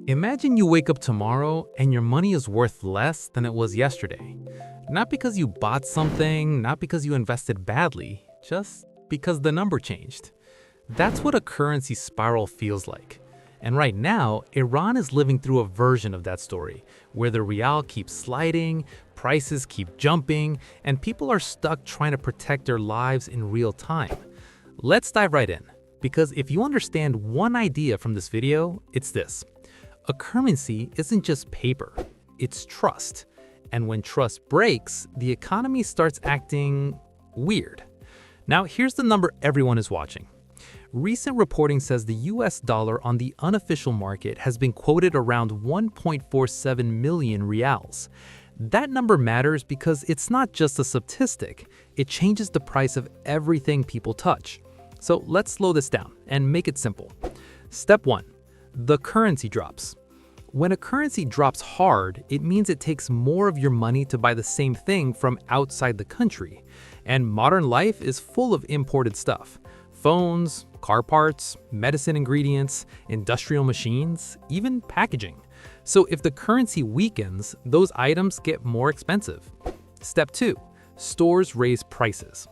Imagine you wake up tomorrow and your money is worth less than it was yesterday. Not because you bought something, not because you invested badly, just because the number changed. That's what a currency spiral feels like. And right now, Iran is living through a version of that story, where the rial keeps sliding, prices keep jumping, and people are stuck trying to protect their lives in real time. Let's dive right in, because if you understand one idea from this video, it's this. A currency isn't just paper, it's trust. And when trust breaks, the economy starts acting weird. Now, here's the number everyone is watching. Recent reporting says the US dollar on the unofficial market has been quoted around 1.47 million rials. That number matters because it's not just a statistic, it changes the price of everything people touch. So let's slow this down and make it simple. Step 1. The currency drops. When a currency drops hard, it means it takes more of your money to buy the same thing from outside the country. And modern life is full of imported stuff. Phones, car parts, medicine ingredients, industrial machines, even packaging. So if the currency weakens, those items get more expensive. Step 2. Stores raise prices.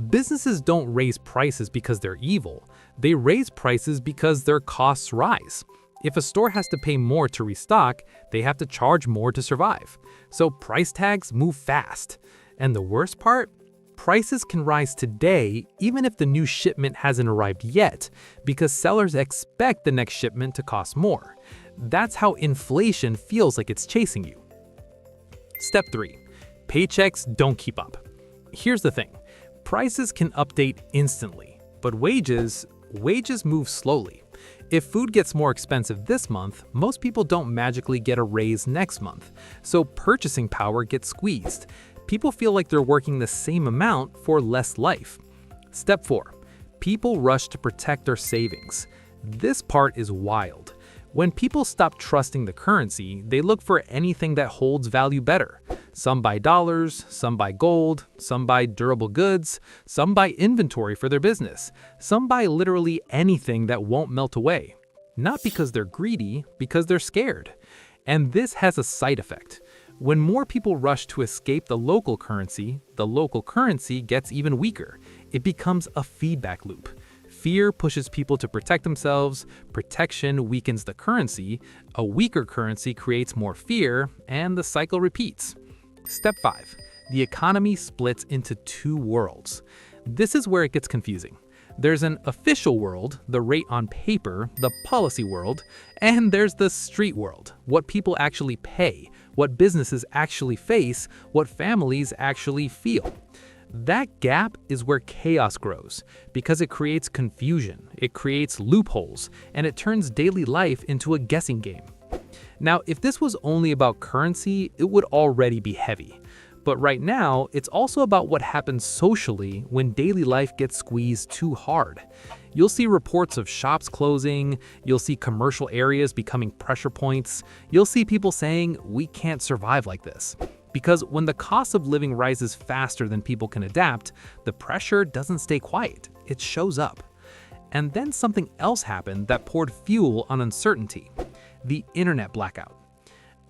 Businesses don't raise prices because they're evil. They raise prices because their costs rise. If a store has to pay more to restock, they have to charge more to survive. So price tags move fast. And the worst part? Prices can rise today even if the new shipment hasn't arrived yet, because sellers expect the next shipment to cost more. That's how inflation feels like it's chasing you. Step 3. Paychecks don't keep up. Here's the thing. Prices can update instantly, but wages move slowly. If food gets more expensive this month, most people don't magically get a raise next month, so purchasing power gets squeezed. People feel like they're working the same amount for less life. Step 4. People rush to protect their savings. This part is wild. When people stop trusting the currency, they look for anything that holds value better. Some buy dollars, some buy gold, some buy durable goods, some buy inventory for their business. Some buy literally anything that won't melt away. Not because they're greedy, because they're scared. And this has a side effect. When more people rush to escape the local currency gets even weaker. It becomes a feedback loop. Fear pushes people to protect themselves, protection weakens the currency, a weaker currency creates more fear, and the cycle repeats. Step 5. The economy splits into two worlds. This is where it gets confusing. There's an official world, the rate on paper, the policy world, and there's the street world, what people actually pay, what businesses actually face, what families actually feel. That gap is where chaos grows, because it creates confusion, it creates loopholes, and it turns daily life into a guessing game. Now, if this was only about currency, it would already be heavy. But right now, it's also about what happens socially when daily life gets squeezed too hard. You'll see reports of shops closing, you'll see commercial areas becoming pressure points, you'll see people saying, "We can't survive like this." Because when the cost of living rises faster than people can adapt, the pressure doesn't stay quiet, it shows up. And then something else happened that poured fuel on uncertainty: the internet blackout.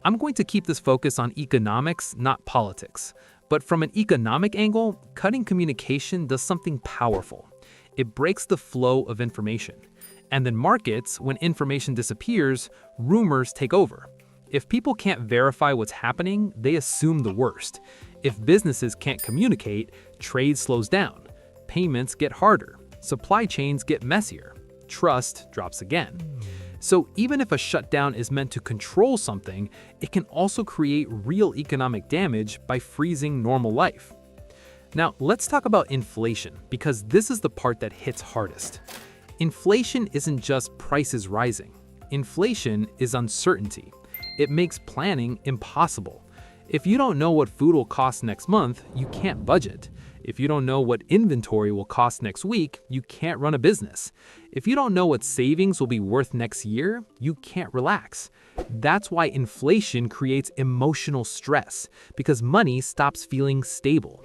I'm going to keep this focus on economics, not politics. But from an economic angle, cutting communication does something powerful. It breaks the flow of information. And in markets, when information disappears, rumors take over. If people can't verify what's happening, they assume the worst. If businesses can't communicate, trade slows down. Payments get harder. Supply chains get messier. Trust drops again. So even if a shutdown is meant to control something, it can also create real economic damage by freezing normal life. Now, let's talk about inflation, because this is the part that hits hardest. Inflation isn't just prices rising. Inflation is uncertainty. It makes planning impossible. If you don't know what food will cost next month, you can't budget. If you don't know what inventory will cost next week, you can't run a business. If you don't know what savings will be worth next year, you can't relax. That's why inflation creates emotional stress, because money stops feeling stable.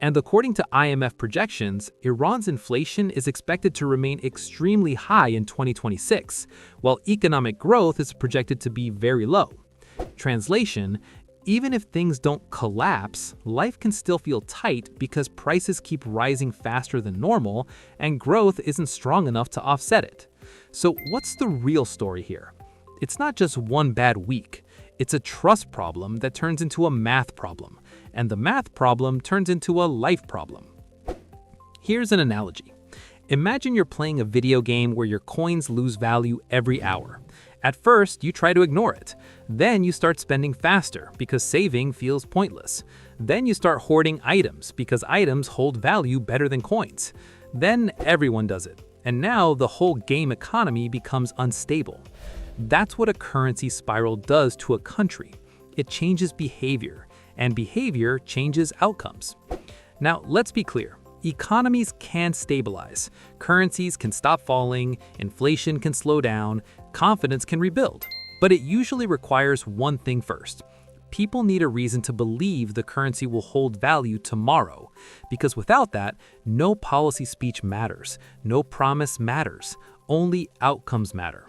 And according to IMF projections, Iran's inflation is expected to remain extremely high in 2026, while economic growth is projected to be very low. Translation: even if things don't collapse, life can still feel tight because prices keep rising faster than normal and growth isn't strong enough to offset it. So what's the real story here? It's not just one bad week. It's a trust problem that turns into a math problem, and the math problem turns into a life problem. Here's an analogy. Imagine you're playing a video game where your coins lose value every hour. At first, you try to ignore it. Then you start spending faster because saving feels pointless. Then you start hoarding items because items hold value better than coins. Then everyone does it. And now the whole game economy becomes unstable. That's what a currency spiral does to a country. It changes behavior, and behavior changes outcomes. Now, let's be clear. Economies can stabilize. Currencies can stop falling, inflation can slow down, confidence can rebuild. But it usually requires one thing first. People need a reason to believe the currency will hold value tomorrow. Because without that, no policy speech matters, no promise matters, only outcomes matter.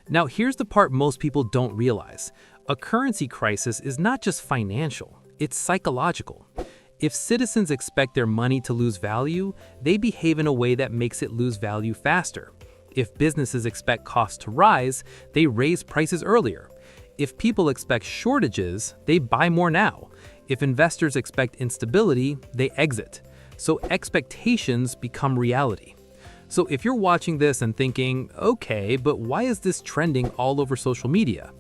Now, here's the part most people don't realize. A currency crisis is not just financial, it's psychological. If citizens expect their money to lose value, they behave in a way that makes it lose value faster. If businesses expect costs to rise, they raise prices earlier. If people expect shortages, they buy more now. If investors expect instability, they exit. So expectations become reality. So if you're watching this and thinking, okay, but why is this trending all over social media?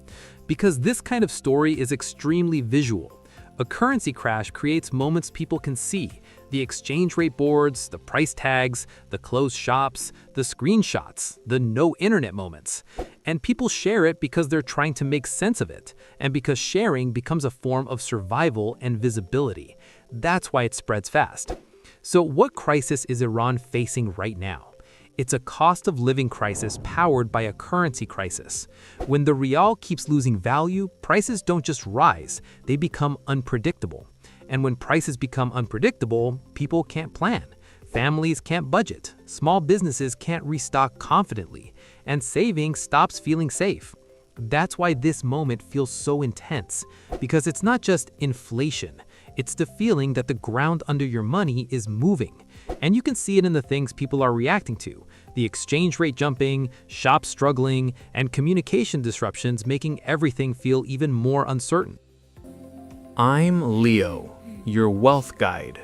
Because this kind of story is extremely visual. A currency crash creates moments people can see: the exchange rate boards, the price tags, the closed shops, the screenshots, the no internet moments. And people share it because they're trying to make sense of it, and because sharing becomes a form of survival and visibility. That's why it spreads fast. So what crisis is Iran facing right now? It's a cost of living crisis powered by a currency crisis. When the rial keeps losing value, prices don't just rise, they become unpredictable. And when prices become unpredictable, people can't plan. Families can't budget, small businesses can't restock confidently, and saving stops feeling safe. That's why this moment feels so intense, because it's not just inflation, it's the feeling that the ground under your money is moving. And you can see it in the things people are reacting to: the exchange rate jumping, shops struggling, and communication disruptions making everything feel even more uncertain. I'm Leo, your wealth guide.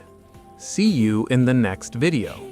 See you in the next video.